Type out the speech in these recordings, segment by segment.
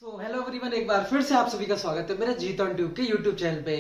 Hello everyone, एक बार फिर से आप सभी का स्वागत है मेरे जीत ऑन ट्यूब के यूट्यूब चैनल पे।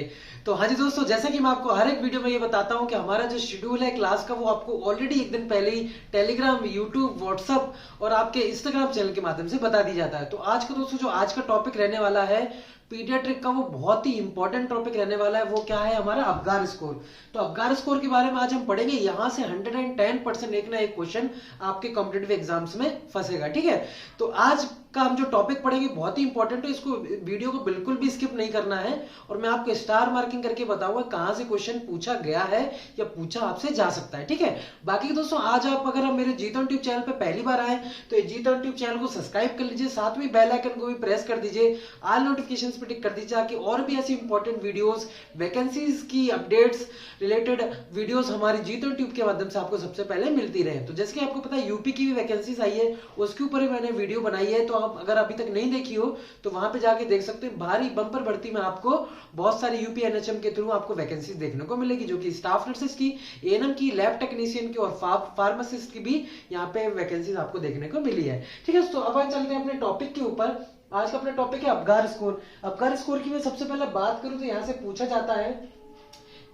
तो हाँ जी दोस्तों, जैसा कि मैं आपको हर एक वीडियो में ये बताता हूँ कि हमारा जो शेड्यूल है क्लास का वो आपको ऑलरेडी एक दिन पहले ही टेलीग्राम, यूट्यूब, व्हाट्सअप और आपके इंस्टाग्राम चैनल के माध्यम से बता दी जाता है। तो आज का दोस्तों जो आज का टॉपिक रहने वाला है पीडियाट्रिक का, वो बहुत ही इंपॉर्टेंट टॉपिक रहने वाला है। वो क्या है? हमारा अबगार स्कोर। तो अबगार स्कोर के बारे में आज हम पढ़ेंगे। यहाँ से 110% एक ना एक क्वेश्चन आपके कॉम्पिटेटिव एग्जाम्स में फंसेगा, ठीक है। तो आज का हम जो टॉपिक पढ़ेंगे बहुत ही इंपॉर्टेंट है, इसको वीडियो को बिल्कुल भी स्किप नहीं करना है। और मैं आपको स्टार मार्किंग करके बताऊंगा कहां से क्वेश्चन पूछा गया है या पूछा आपसे जा सकता है, ठीक है। बाकी दोस्तों, आज आप अगर हम मेरे जीत ऑन ट्यूब चैनल पे पहली बार आए तो ये जीत ऑन ट्यूब चैनल को सब्सक्राइब कर लीजिए, साथ में बेल आइकन को भी प्रेस कर दीजिए, ऑल नोटिफिकेशंस पे टिक कर दीजिए ताकि और भी ऐसी इंपॉर्टेंट वीडियोस, वैकेंसीज की अपडेट्स रिलेटेड वीडियोस हमारी जीत ऑन ट्यूब के माध्यम से आपको सबसे पहले मिलती रहे। तो जैसे कि आपको पता है यूपी की भी वैकेंसीज आई है, उसके ऊपर ही मैंने वीडियो बनाई है। तो आप अगर अभी तक नहीं देखी हो तो वहां पे जाके देख सकते हैं। भारी बम्पर भर्ती में आपको बहुत सारी यूपी एनएचएम के थ्रू आपको वैकेंसीज देखने को मिलेगी, जो कि स्टाफ नर्सेस की, एएनएम की, लैब टेक्नीशियन की और फार्मासिस्ट की भी यहाँ पे वैकेंसीज आपको देखने को मिली है, ठीक है। तो अब चलते हैं अपने टॉपिक के ऊपर। आज का अपना टॉपिक है अबगार स्कोर। अबगार स्कोर की मैं सबसे पहले बात करूं तो यहां से पूछा जाता है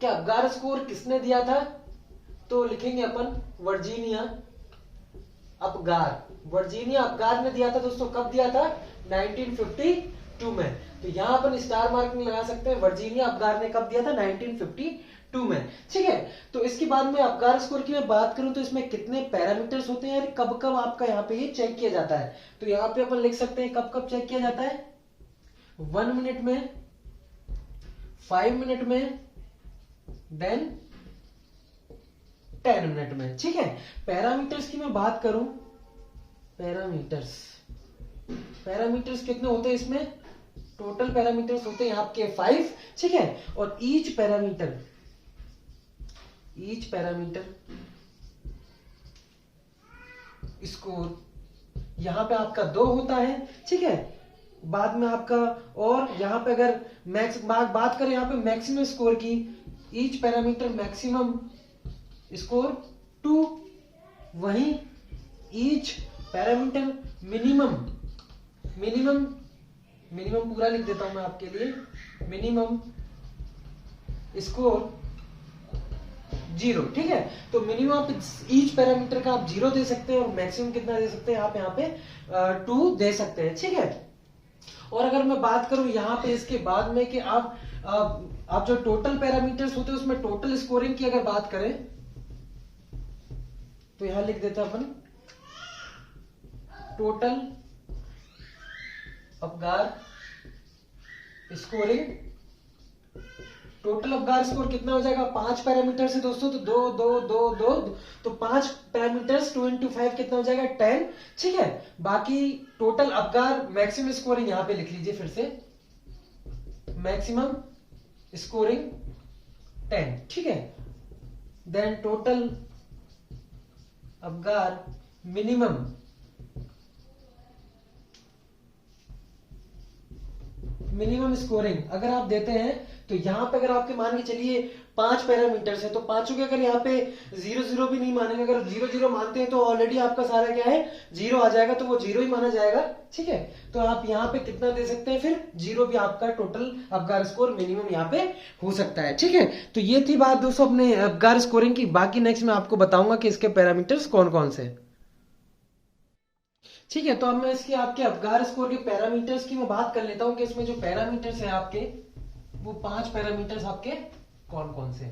कि अबगार स्कोर किसने दिया था। तो लिखेंगे अपन वर्जीनिया अबगार। वर्जीनिया अबगार ने दिया था दोस्तों। कब दिया था? 1952 में। तो यहां अपन स्टार मार्किंग लगा सकते हैं। वर्जीनिया अबगार ने कब दिया था? 1952 में, ठीक है। तो इसके बाद में अबगार स्कोर की मैं बात करूं तो इसमें कितने पैरामीटर्स होते हैं, कब कब आपका यहाँ पे ये चेक किया जाता है। तो यहाँ पे अपन लिख सकते हैं कब कब चेक किया जाता है। 1 मिनट में, 5 मिनट में, देन 10 मिनट में, ठीक है। पैरामीटर्स की मैं बात करूं, पैरामीटर्स कितने होते हैं इसमें? टोटल पैरामीटर्स होते हैं आपके 5, ठीक है। और ईच पैरामीटर स्कोर यहां पे आपका 2 होता है, ठीक है। बाद में आपका, और यहां पे अगर बात करें यहां पे मैक्सिमम स्कोर की, ईच पैरामीटर मैक्सिमम स्कोर 2, वहीं ईच पैरामीटर मिनिमम पूरा लिख देता हूं मैं आपके लिए, मिनिमम स्कोर 0, ठीक है। तो मिनिमम आप ईच पैरामीटर का आप 0 दे सकते हैं और मैक्सिमम कितना दे सकते हैं आप यहाँ पे 2 दे सकते हैं, ठीक है। और अगर मैं बात करूं यहाँ पे इसके बाद में कि आप जो टोटल पैरामीटर्स होते हैं उसमें टोटल स्कोरिंग की अगर बात करें तो यहां लिख देते हैं अपन total Apgar scoring. Total Apgar score कितना हो जाएगा? 5 पैरामीटर से दोस्तों, तो 2 2 2 2, तो 5 पैरामीटर्स 2 into 5 कितना हो जाएगा? 10, ठीक है। बाकी टोटल अबगार मैक्सिमम स्कोरिंग यहां पे लिख लीजिए फिर से, मैक्सिमम स्कोरिंग 10, ठीक है। Then total Apgar minimum scoring अगर आप देते हैं तो यहां पे अगर आपके मान के चलिए 5 पैरामीटर्स है तो पांचों के अगर यहाँ पे 0 0 भी नहीं मानेंगे, अगर 0 0 मानते हैं तो ऑलरेडी आपका सारा क्या है? 0 आ जाएगा, तो वो 0 ही माना जाएगा, ठीक है। तो आप यहाँ पे कितना दे सकते हैं फिर? 0 भी आपका टोटल अबगार स्कोर मिनिमम यहाँ पे हो सकता है, ठीक है। तो ये थी बात दोस्तों अपने अबगार स्कोरिंग की। बाकी नेक्स्ट मैं आपको बताऊंगा कि इसके पैरामीटर्स कौन कौन से, ठीक है। तो अब मैं इसके आपके अबगार स्कोर के पैरामीटर्स की मैं बात कर लेता हूं कि इसमें जो पैरामीटर्स है आपके, वो 5 पैरामीटर्स आपके कौन कौन से।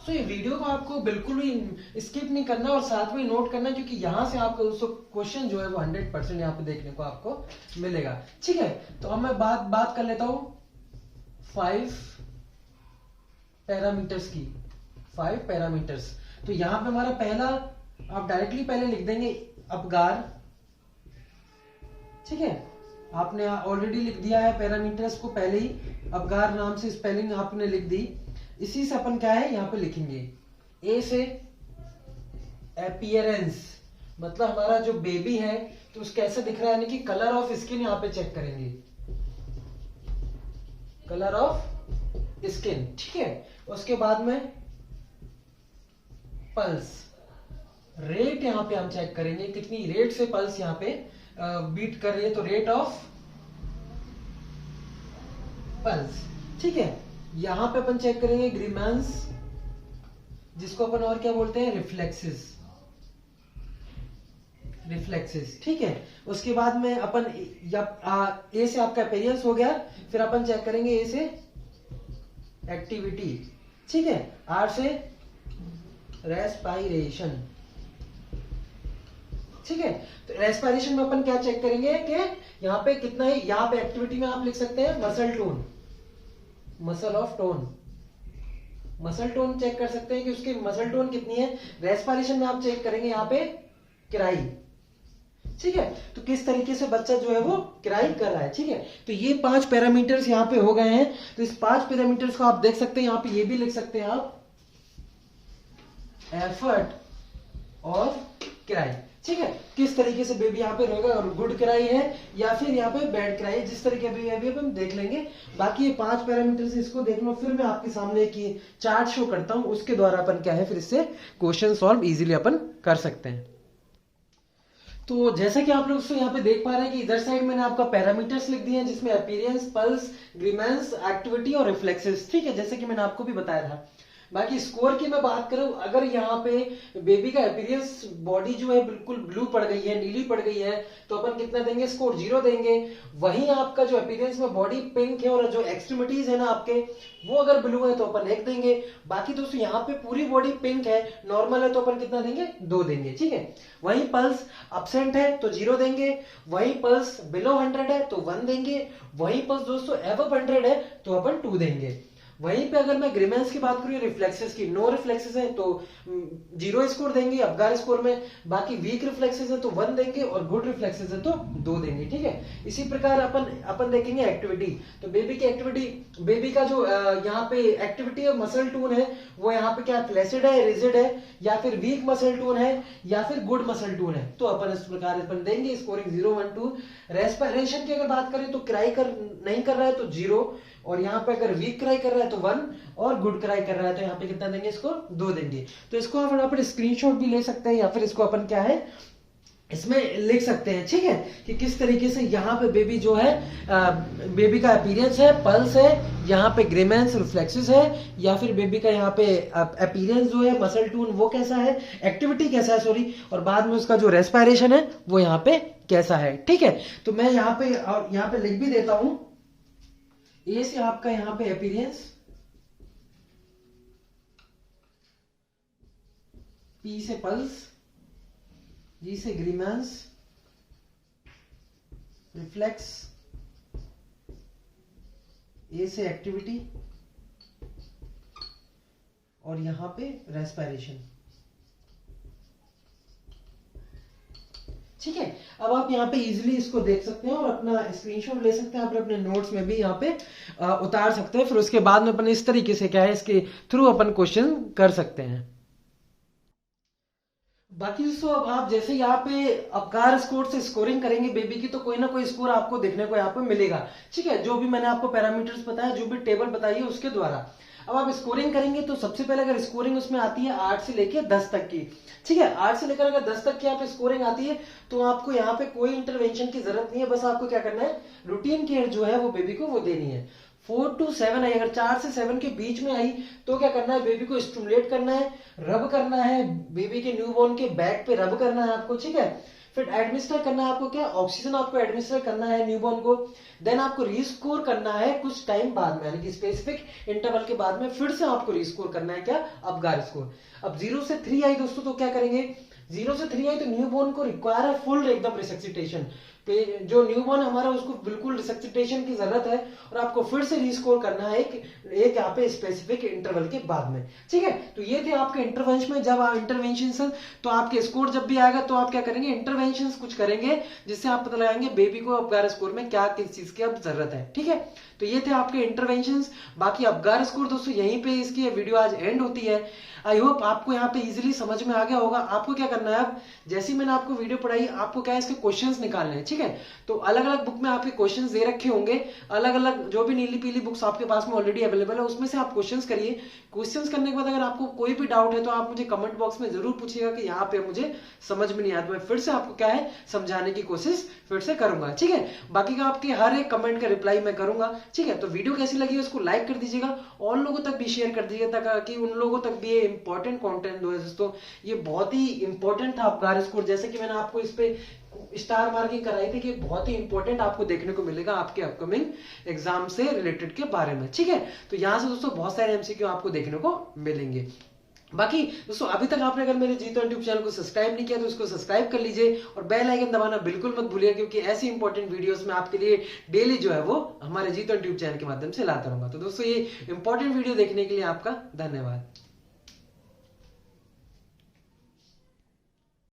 तो ये वीडियो को आपको बिल्कुल भी स्किप नहीं करना और साथ में नोट करना, क्योंकि यहां से आपको क्वेश्चन जो है वो 100% यहाँ पे देखने को आपको मिलेगा, ठीक है। तो अब मैं बात कर लेता हूं 5 पैरामीटर्स की। 5 पैरामीटर्स, तो यहां पे हमारा पहला, आप डायरेक्टली पहले लिख देंगे अबगार, ठीक है। आपने ऑलरेडी लिख दिया है पैरामीटर्स को पहले ही, अबगार नाम से स्पेलिंग आपने लिख दी। इसी से अपन क्या है यहाँ पे लिखेंगे, ए से अपीयरेंस, मतलब हमारा जो बेबी है तो उसका कैसे दिख रहा है, यानी कि कलर ऑफ स्किन यहाँ पे चेक करेंगे, कलर ऑफ स्किन, ठीक है। उसके बाद में पल्स रेट यहां पे हम चेक करेंगे, कितनी रेट से पल्स यहाँ पे बीट कर रही है, तो रेट ऑफ पल्स। ठीक है, यहां पे अपन चेक करेंगे ग्रीमेंस, जिसको अपन और क्या बोलते हैं, रिफ्लेक्सेस। ठीक है, उसके बाद में अपन ए से आपका अपीयरेंस हो गया, फिर अपन चेक करेंगे ए से एक्टिविटी। ठीक है, आर से रेस्पायरेशन। ठीक है, तो रेस्पायरेशन में अपन क्या चेक करेंगे कि यहाँ पे कितना है, यहाँ पे एक्टिविटी में आप लिख सकते हैं muscle tone, muscle of tone, muscle tone check कर सकते हैं कि उसकी मसल टोन कितनी है। रेस्पायरेशन में आप चेक करेंगे यहाँ पे किराई। ठीक है, तो किस तरीके से बच्चा जो है वो किराई कर रहा है। ठीक है, तो ये 5 पैरामीटर्स यहाँ पे हो गए हैं। तो इस 5 पैरामीटर्स को आप देख सकते हैं, यहाँ पे ये भी लिख सकते हैं आप, एफर्ट और किराई। ठीक है, किस तरीके से बेबी यहाँ पे रहेगा, और गुड किराई है या फिर यहाँ पे बैड किराई है, जिस तरीके अभी हम देख लेंगे। बाकी ये 5 पैरामीटर्स इसको देख लो, फिर मैं आपके सामने एक चार्ट शो करता हूं, उसके द्वारा अपन क्या है फिर इससे क्वेश्चन सॉल्व इजीली अपन कर सकते हैं। तो जैसा कि आप लोग यहाँ पे देख पा रहे हैं कि इधर साइड मैंने आपका पैरामीटर्स लिख दिए हैं, जिसमें अपीयरेंस, पल्स, ग्रीमेंस, एक्टिविटी और रिफ्लेक्सेस। ठीक है, जैसे कि मैंने आपको भी बताया था। बाकी स्कोर की मैं बात करूं, अगर यहाँ पे बेबी का अपीयरेंस, बॉडी जो है बिल्कुल ब्लू पड़ गई है, नीली पड़ गई है, तो अपन कितना देंगे, स्कोर 0 देंगे। वहीं आपका जो अपीयरेंस में बॉडी पिंक है और जो एक्सट्रीमिटीज है ना आपके, वो अगर ब्लू है तो अपन 1 देंगे। बाकी दोस्तों यहाँ पे पूरी बॉडी पिंक है, नॉर्मल है, तो अपन कितना देंगे, 2 देंगे। ठीक है, वहीं पल्स अब्सेंट है तो 0 देंगे, वहीं पल्स बिलो 100 है तो 1 देंगे, वहीं पल्स दोस्तों एबव 100 है तो अपन 2 देंगे। वहीं पे अगर मैं ग्रीमेंस की बात करूं, रिफ्लेक्सेस की, नो रिफ्लेक्सेस है तो 0 स्कोर देंगे अबगार स्कोर में। बाकी वीक रिफ्लेक्सेस है तो 1 देंगे, और गुड रिफ्लेक्सेस है तो 2 देंगे। ठीक है, इसी प्रकार अपन देखेंगे एक्टिविटी। तो बेबी की एक्टिविटी, बेबी का जो यहाँ पे एक्टिविटी है, मसल टून है, वो यहाँ पे क्या फ्लैसिड है, रिजिड है, या फिर वीक मसल टून है, या फिर गुड मसल टून है, तो अपन इस प्रकार अपन देंगे स्कोरिंग 0, 1, 2। रेस्पिरेशन की अगर बात करें तो क्राई नहीं कर रहा है तो 0, और यहाँ पे अगर वीक क्राई कर रहा है तो 1, और गुड क्राई कर रहा है तो यहाँ पे कितना देंगे, इसको 2 देंगे। तो इसको अपन स्क्रीनशॉट भी ले सकते हैं, या फिर इसको अपन क्या है इसमें लिख सकते हैं। ठीक है, कि किस तरीके से यहाँ पे बेबी जो है, बेबी का अपीयरेंस है, पल्स है, यहाँ पे ग्रीमेंस, रिफ्लेक्सेस है, या फिर बेबी का यहाँ पे अपीयरेंस जो है, मसल टून वो कैसा है, एक्टिविटी कैसा है, सॉरी, और बाद में उसका जो रेस्पिरेशन है वो यहाँ पे कैसा है। ठीक है, तो मैं यहाँ पे लिख भी देता हूं, ए से आपका यहाँ पे अपीयरेंस, पी से पल्स, जी से ग्रीमेंस, रिफ्लेक्स, ए से एक्टिविटी, और यहां पे रेस्पिरेशन। ठीक है, अब आप यहाँ पे इजीली इसको देख सकते हैं और अपना स्क्रीनशॉट ले सकते हैं, आप अपने नोट्स में भी यहाँ पे उतार सकते हैं। फिर उसके बाद में अपन इस तरीके से क्या है, इसके थ्रू अपन क्वेश्चन कर सकते हैं। बाकी दोस्तों अब आप जैसे यहाँ पे अबगार स्कोर से स्कोरिंग करेंगे बेबी की, तो कोई ना कोई स्कोर आपको देखने को यहाँ पे मिलेगा। ठीक है, जो भी मैंने आपको पैरामीटर्स बताया, जो भी टेबल बताई है उसके द्वारा अब आप स्कोरिंग करेंगे, तो सबसे पहले अगर स्कोरिंग उसमें आती है 8 से लेकर 10 तक की। ठीक है, 8 से लेकर अगर 10 तक की आप स्कोरिंग आती है, तो आपको यहाँ पे कोई इंटरवेंशन की जरूरत नहीं है, बस आपको क्या करना है, रूटीन केयर जो है वो बेबी को वो देनी है। 4 to 7 आई, अगर 4 से 7 के बीच में आई तो क्या करना है, बेबी को स्टिमुलेट करना है, रब करना है, बेबी के न्यूबॉर्न के बैक पे रब करना है आपको। ठीक है, फिर एडमिनिस्टर करना है आपको, क्या ऑक्सीजन आपको एडमिनिस्टर करना है न्यूबॉर्न को। देन आपको रीस्कोर करना है कुछ टाइम बाद में, यानी कि स्पेसिफिक इंटरवल के बाद में फिर से आपको रीस्कोर करना है, क्या, अबगार स्कोर। अब 0 से 3 आई दोस्तों, तो क्या करेंगे, 0 से 3 आई तो न्यूबॉर्न को रिक्वायर है फुल एकदम रिसक्सिटेशन, जो न्यूबॉर्न हमारा उसको बिल्कुल रिसक्सिटेशन की जरूरत है, और आपको फिर से रीस्कोर करना है एक यहाँ पे स्पेसिफिक इंटरवल के बाद में। ठीक है, तो ये थे आपके इंटरवेंशन में, जब आप इंटरवेंशन, तो आपके स्कोर जब भी आएगा तो आप क्या करेंगे, इंटरवेंशन कुछ करेंगे जिससे आप पता लगाएंगे बेबी को अबगार स्कोर में क्या किस चीज की अब जरूरत है। ठीक है, तो ये थे आपके इंटरवेंशंस। बाकी अबगार स्कोर दोस्तों यहीं पे इसकी वीडियो आज एंड होती है। आई होप आपको यहाँ पे इजीली समझ में आ गया होगा। आपको क्या करना है, अब जैसे मैंने आपको वीडियो पढ़ाई, आपको क्या है, इसके क्वेश्चंस निकालने हैं। ठीक है। तो अलग अलग बुक में आपके क्वेश्चंस दे रखे होंगे, अलग अलग जो भी नीली पीली बुक्स आपके पास में ऑलरेडी अवेलेबल है उसमें से आप क्वेश्चंस करिए। क्वेश्चंस करने के बाद अगर आपको कोई भी डाउट है तो आप मुझे कमेंट बॉक्स में जरूर पूछिएगा कि यहाँ पे मुझे समझ में नहीं आया, तो मैं फिर से आपको क्या है समझाने की कोशिश फिर से करूंगा, ठीक है। बाकी का आपके हर एक कमेंट का रिप्लाई मैं करूंगा, ठीक है। तो वीडियो कैसी लगी उसको लाइक कर दीजिएगा और लोगों तक भी शेयर कर दीजिएगा ताकि उन लोगों तक भी ये इंपॉर्टेंट कंटेंट हो। दोस्तों ये बहुत ही इंपॉर्टेंट था आपका स्कोर, जैसे कि मैंने आपको इस पे स्टार मार्किंग कराई थी कि बहुत ही इंपॉर्टेंट आपको देखने को मिलेगा आपके अपकमिंग एग्जाम से रिलेटेड के बारे में, ठीक है। तो यहां से दोस्तों बहुत सारे एमसीक्यू आपको देखने को मिलेंगे। बाकी दोस्तों अभी तक आपने अगर मेरे जीतो यूट्यूब चैनल को सब्सक्राइब नहीं किया तो इसको सब्सक्राइब कर लीजिए और बेल आइकन दबाना बिल्कुल मत भूलिए, क्योंकि ऐसी इंपॉर्टेंट वीडियोस में आपके लिए डेली जो है वो हमारे जीतो यूट्यूब चैनल के माध्यम से लाता रहूंगा। तो दोस्तों ये इंपॉर्टेंट वीडियो देखने के लिए आपका धन्यवाद।